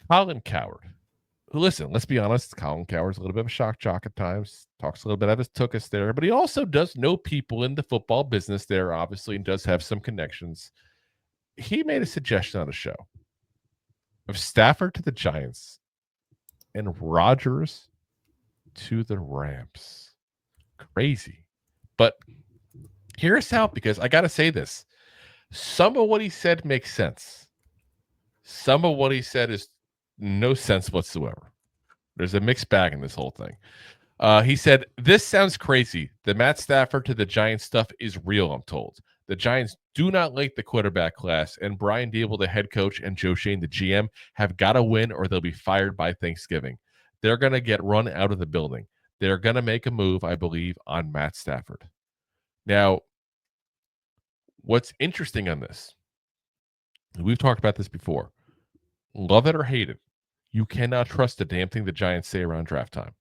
Colin Cowherd. Listen, let's be honest. Colin Cowherd's a little bit of a shock jock at times. Talks a little bit of his took us there, but he also does know people in the football business there, obviously, and does have some connections. He made a suggestion on a show of Stafford to the Giants and Rodgers to the Rams. Crazy. But here's how, because I got to say this. Some of what he said makes sense. Some of what he said is no sense whatsoever. There's a mixed bag in this whole thing. He said, this sounds crazy. The Matt Stafford to the Giants stuff is real, I'm told. The Giants do not like the quarterback class, and Brian Daboll, the head coach, and Joe Schoen, the GM, have got to win or they'll be fired by Thanksgiving. They're going to get run out of the building. They're going to make a move, I believe, on Matt Stafford. Now, what's interesting on this, we've talked about this before. Love it or hate it, you cannot trust a damn thing the Giants say around draft time.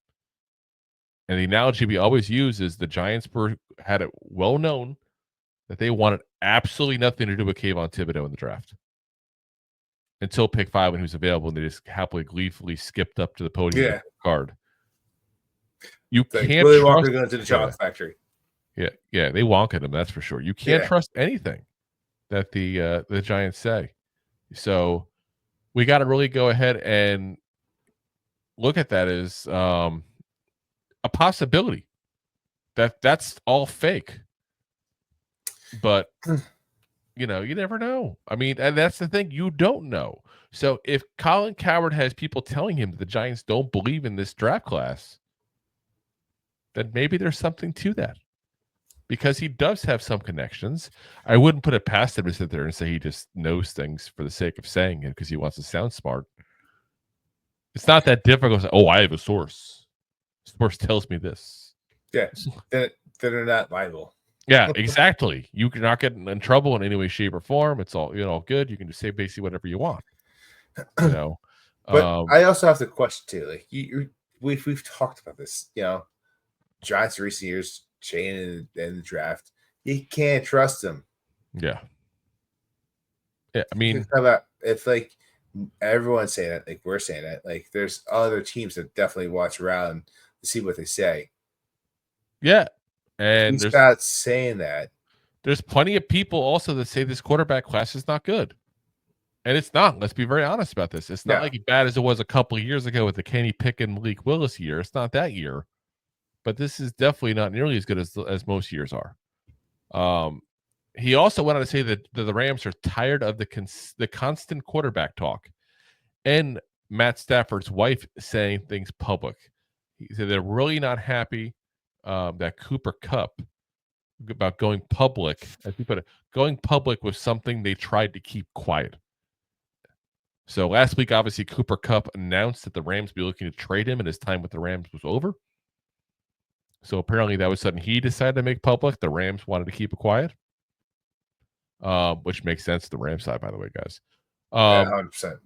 And the analogy we always use is the Giants had it well known that they wanted absolutely nothing to do with Kayvon Thibodeau in the draft until pick 5 when he was available, and they just happily, gleefully skipped up to the podium card. You can't Willy trust Wonka going to the chocolate factory. Yeah, they wonkered him, that's for sure. You can't trust anything that the Giants say. So we got to really go ahead and look at that as a possibility that's all fake. But you never know. I mean, and that's the thing, you don't know. So if Colin Cowherd has people telling him that the Giants don't believe in this draft class, then maybe there's something to that, because he does have some connections. I wouldn't put it past him to sit there and say he just knows things for the sake of saying it because he wants to sound smart. It's not that difficult to say, oh, I have a source. Source tells me this. Yeah, then they're not liable. Yeah, exactly. You're not getting in trouble in any way, shape, or form. It's all good. You can just say basically whatever you want. But I also have the question too. Like we've talked about this. Giants recent years, Shane in the draft, you can't trust them. Yeah. I mean, it's like everyone's saying it. Like we're saying it. Like there's other teams that definitely watch around to see what they say. Yeah. And he's not saying that. There's plenty of people also that say this quarterback class is not good. And it's not. Let's be very honest about this. It's not like as bad as it was a couple of years ago with the Kenny Pickett and Malik Willis year. It's not that year. But this is definitely not nearly as good as most years are. He also went on to say that the Rams are tired of the constant quarterback talk. And Matt Stafford's wife saying things public. He said they're really not happy that Cooper Kupp about going public, as he put it, going public was something they tried to keep quiet. So last week, obviously, Cooper Kupp announced that the Rams would be looking to trade him and his time with the Rams was over. So apparently that was something he decided to make public. The Rams wanted to keep it quiet, which makes sense to the Rams side, by the way, guys. 100%.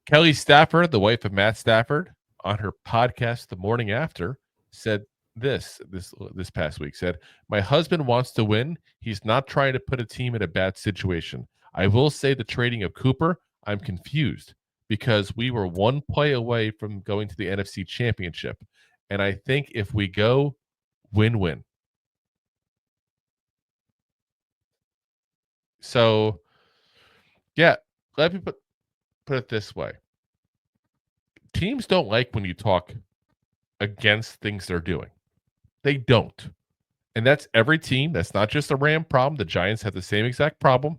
Kelly Stafford, the wife of Matt Stafford, on her podcast the morning after, said this past week, said, my husband wants to win. He's not trying to put a team in a bad situation. I will say the trading of Cooper, I'm confused because we were one play away from going to the NFC Championship. And I think if we go, win-win. So, yeah, let me put it this way. Teams don't like when you talk against things they're doing. They don't. And that's every team. That's not just a Ram problem. The Giants have the same exact problem.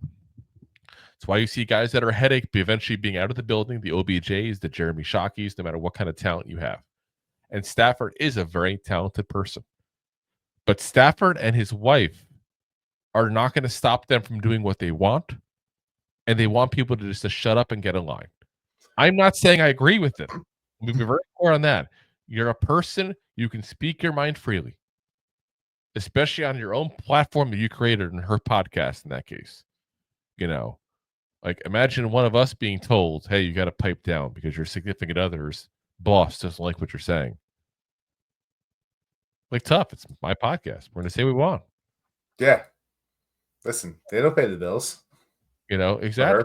That's why you see guys that are a headache eventually being out of the building, the OBJs, the Jeremy Shockeys, no matter what kind of talent you have. And Stafford is a very talented person. But Stafford and his wife are not going to stop them from doing what they want. And they want people to just to shut up and get in line. I'm not saying I agree with it. We'll be very clear on that. You're a person, you can speak your mind freely, especially on your own platform that you created in her podcast in that case. Like imagine one of us being told, hey, you got to pipe down because your significant other's boss doesn't like what you're saying. Like tough. It's my podcast. We're going to say what we want. Yeah. Listen, they don't pay the bills. Exactly.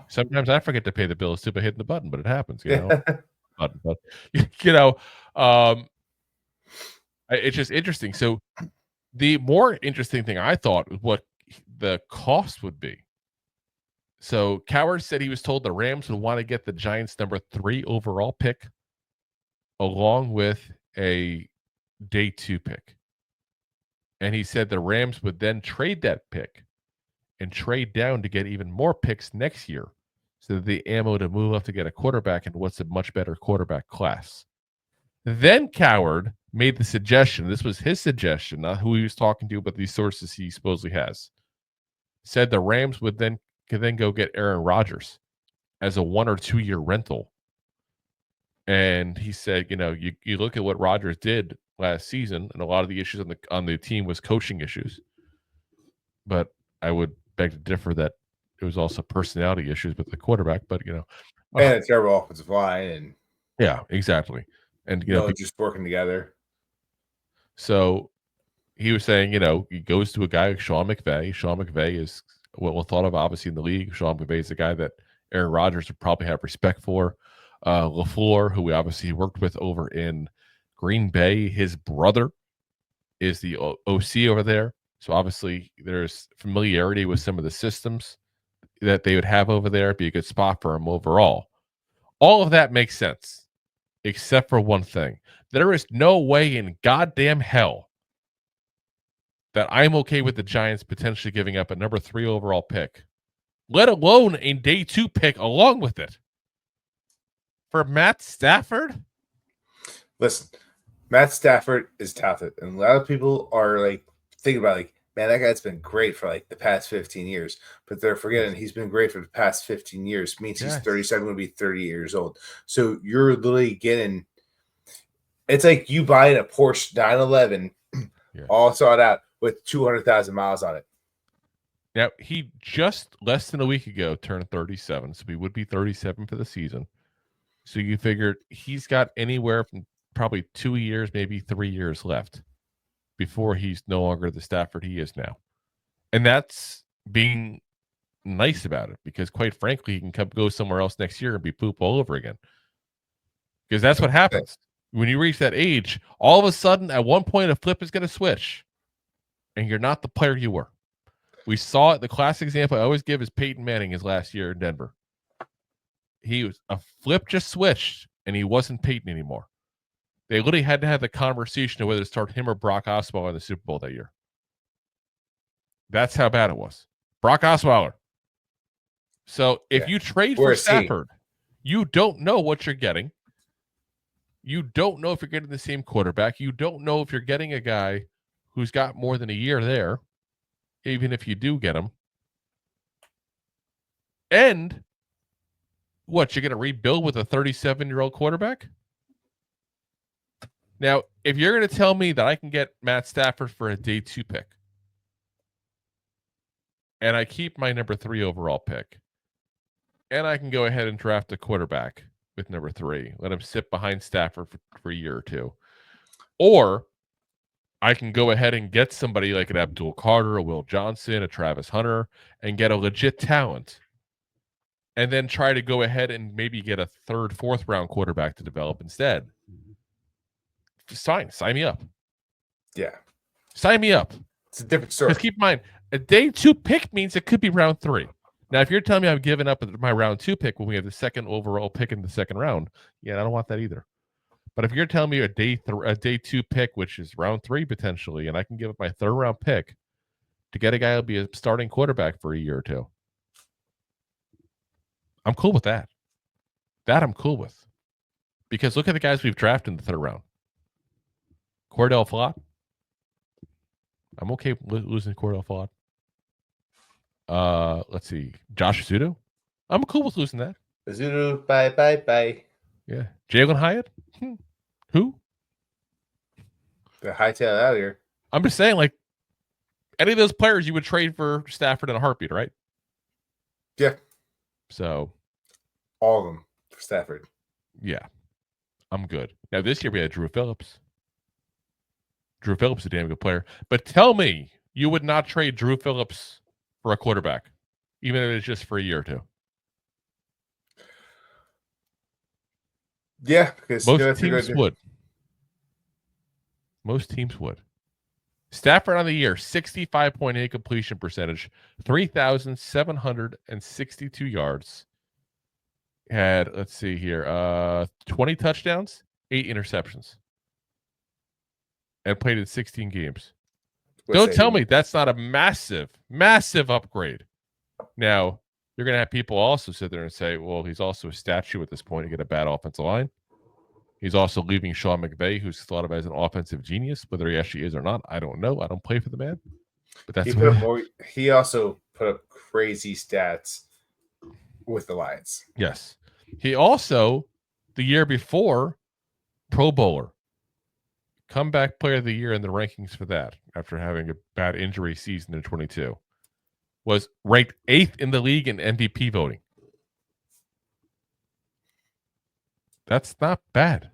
Sometimes I forget to pay the bills too by hitting the button, but it happens, you know. But you know, it's just interesting. So the more interesting thing I thought was what the cost would be. So Cowherd said he was told the Rams would want to get the Giants' number 3 overall pick, along with a day 2 pick. And he said the Rams would then trade that pick and trade down to get even more picks next year, so that the ammo to move up to get a quarterback in what's a much better quarterback class. Then Cowherd made the suggestion, this was his suggestion, not who he was talking to, but these sources he supposedly has, said the Rams could then go get Aaron Rodgers as a 1 or 2 year rental. And he said, you know, you look at what Rodgers did last season, and a lot of the issues on the team was coaching issues. But I would beg to differ that it was also personality issues with the quarterback. But you know, and a terrible offensive line, and yeah, exactly. And you know, just working together. So he was saying, you know, he goes to a guy like Sean McVay. Sean McVay is well thought of, obviously, in the league. Sean McVay is a guy that Aaron Rodgers would probably have respect for. LaFleur, who we obviously worked with over in Green Bay, his brother is the OC over there. So obviously there's familiarity with some of the systems that they would have over there. It'd be a good spot for him overall. All of that makes sense, except for one thing. There is no way in goddamn hell that I'm okay with the Giants potentially giving up a number 3 overall pick, let alone a day 2 pick along with it, for Matt Stafford. Listen, Matt Stafford is talented, and a lot of people are like thinking about like, man, that guy's been great for like the past 15 years, but they're forgetting he's been great for the past 15 years. Means he's 37, going to be 30 years old. So you're literally getting, it's like you buying a Porsche 911, all sought out with 200,000 miles on it. Now, he just less than a week ago turned 37, so he would be 37 for the season. So you figured he's got anywhere from probably 2 years, maybe 3 years left before he's no longer the Stafford he is now. And that's being nice about it, because quite frankly, he can go somewhere else next year and be poop all over again. Because that's what happens. When you reach that age, all of a sudden, at one point, a flip is going to switch, and you're not the player you were. We saw it. The classic example I always give is Peyton Manning his last year in Denver. He was a flip just switched, and he wasn't Peyton anymore. They literally had to have the conversation of whether to start him or Brock Osweiler in the Super Bowl that year. That's how bad it was. Brock Osweiler. So if you trade for Stafford, you don't know what you're getting. You don't know if you're getting the same quarterback. You don't know if you're getting a guy who's got more than a year there, even if you do get him. And what, you're going to rebuild with a 37-year-old quarterback? Now, if you're going to tell me that I can get Matt Stafford for a day 2 pick, and I keep my number 3 overall pick, and I can go ahead and draft a quarterback with number 3, let him sit behind Stafford for a year or two, or I can go ahead and get somebody like an Abdul Carter, a Will Johnson, a Travis Hunter, and get a legit talent, and then try to go ahead and maybe get a 3rd, 4th round quarterback to develop instead. Just fine. Sign me up. Yeah. Sign me up. It's a different story. Because keep in mind, a day 2 pick means it could be round 3. Now, if you're telling me I'm giving up my round 2 pick when we have the 2nd overall pick in the 2nd round, yeah, I don't want that either. But if you're telling me a day 2 pick, which is round 3 potentially, and I can give up my 3rd round pick to get a guy who'll be a starting quarterback for a year or two, I'm cool with that. That I'm cool with. Because look at the guys we've drafted in the 3rd round. Cordell Flott. I'm okay with losing Cordell Flott. Let's see. Josh Azudu. I'm cool with losing that. Azudu, bye. Yeah. Jalen Hyatt? Who? The hightail out of here. I'm just saying, like, any of those players you would trade for Stafford in a heartbeat, right? Yeah. So. All of them for Stafford. Yeah. I'm good. Now, this year we had Drew Phillips. Drew Phillips is a damn good player. But tell me you would not trade Drew Phillips for a quarterback, even if it's just for a year or two. Yeah, because most teams would. Most teams would. Stafford on the year, 65.8 completion percentage, 3,762 yards. Had, let's see here, 20 touchdowns, 8 interceptions. And played in 16 games. Don't tell me that's not a massive, massive upgrade. Now, you're going to have people also sit there and say, well, he's also a statue at this point to get a bad offensive line. He's also leaving Sean McVay, who's thought of as an offensive genius. Whether he actually is or not, I don't know. I don't play for the man. But that's he also put up crazy stats with the Lions. Yes. He also, the year before, Pro Bowler. Comeback player of the year in the rankings for that after having a bad injury season in 22. Was ranked 8th in the league in MVP voting. That's not bad.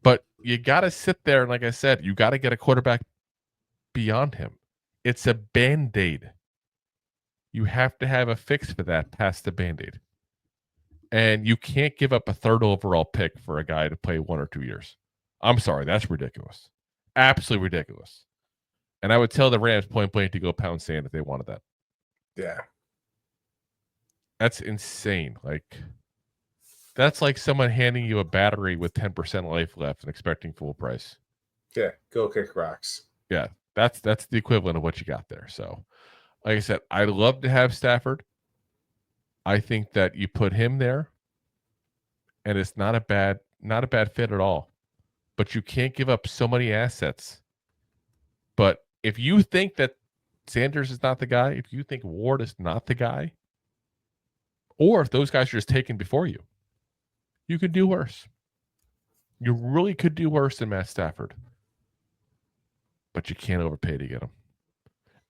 But you got to sit there, and like I said, you got to get a quarterback beyond him. It's a Band-Aid. You have to have a fix for that past the Band-Aid. And you can't give up a 3rd overall pick for a guy to play 1 or 2 years. I'm sorry, that's ridiculous. Absolutely ridiculous. And I would tell the Rams point blank to go pound sand if they wanted that. Yeah. That's insane. That's like someone handing you a battery with 10% life left and expecting full price. Yeah, go kick rocks. Yeah, that's the equivalent of what you got there. So, like I said, I'd love to have Stafford. I think that you put him there, and it's not a bad fit at all. But you can't give up so many assets. But if you think that Sanders is not the guy, if you think Ward is not the guy, or if those guys are just taken before you, you could do worse. You really could do worse than Matt Stafford. But you can't overpay to get him.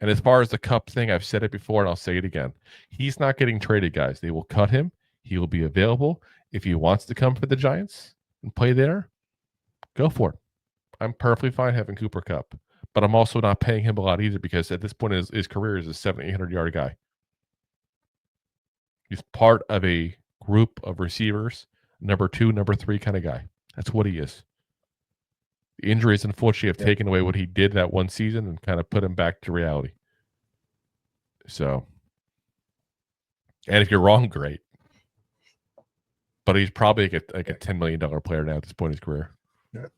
And as far as the Cup thing, I've said it before and I'll say it again. He's not getting traded, guys. They will cut him. He will be available. If he wants to come for the Giants and play there, go for it. I'm perfectly fine having Cooper Kupp. But I'm also not paying him a lot either because at this point in his career, he's a 700-800-yard guy. He's part of a group of receivers, number 2, number 3 kind of guy. That's what he is. The injuries, unfortunately, have taken away what he did that one season and kind of put him back to reality. So, and if you're wrong, great. But he's probably like a $10 million player now at this point in his career. Yeah.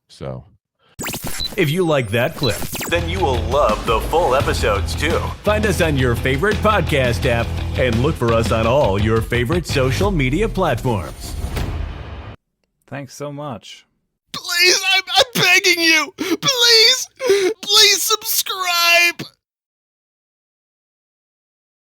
So, if you like that clip, then you will love the full episodes too. Find us on your favorite podcast app and look for us on all your favorite social media platforms. Thanks so much. Please, I'm begging you. Please.